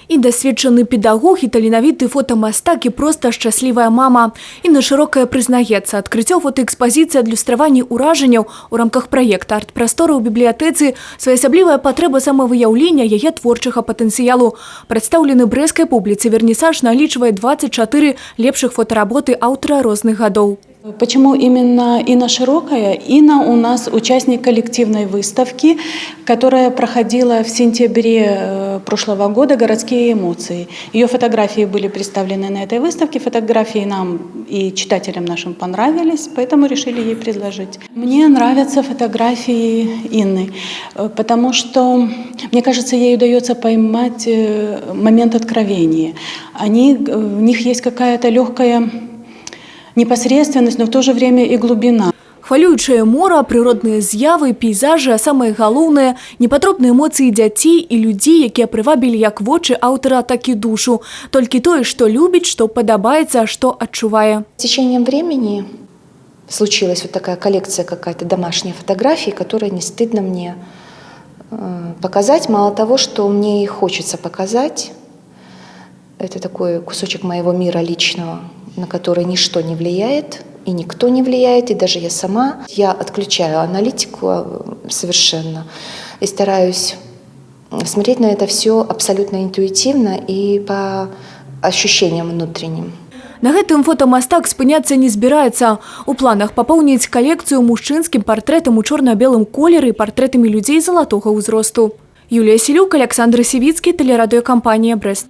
І досвідчений педагог, і таленавіты фотомастак, і проста шчаслівая мама. Інна Шырокая прызнаецца, адкрыццё фотоэкспазіцыі адлюстравання ўражанняў у рамках праекта «Арт-прастора» ў бібліятэцы своеасаблівая патрэба самавыяўлення яе творчага патэнцыялу. Прадстаўлены брэскай публіцы вернісаж налічвае 24 лепшых фотаработы аўтара розных гадоў. Почему именно Инна Широкая? Инна у нас участник коллективной выставки, которая проходила в сентябре прошлого года «Городские эмоции». Ее фотографии были представлены на этой выставке. Фотографии нам и читателям нашим понравились, поэтому решили ей предложить. Мне нравятся фотографии Инны, потому что, мне кажется, ей удается поймать момент откровения. В них есть какая-то легкая непосредственность, но в то же время и глубина. Хвалюючае мора, прыродныя з'явы, пейзажы, а самае галоўнае – непатрэбныя эмоцыі дзяцей і людзей, якія прывабілі як вочы аўтара, так і душу. Толькі тое, што любіць, што падабаецца, што адчувае. С течением времени случилась вот такая коллекция какая-то домашней фотографий, которые не стыдно мне показать. Мало того, что мне и хочется показать, это такой кусочек моего мира личного, на который ничто не влияет, и никто не влияет, и даже я сама. Я отключаю аналитику совершенно и стараюсь смотреть на это все абсолютно интуитивно и по ощущениям внутренним. На гэтым фотамастак спыняцца не збіраецца. У планах папоўніць калекцыю мужчынскім партрэтам у чорна-белым колеры і партрэтамі людзей залатога ўзросту. Юлія Селюк, Александр Сівіцкі, тэлерадыёкампанія «Брэст».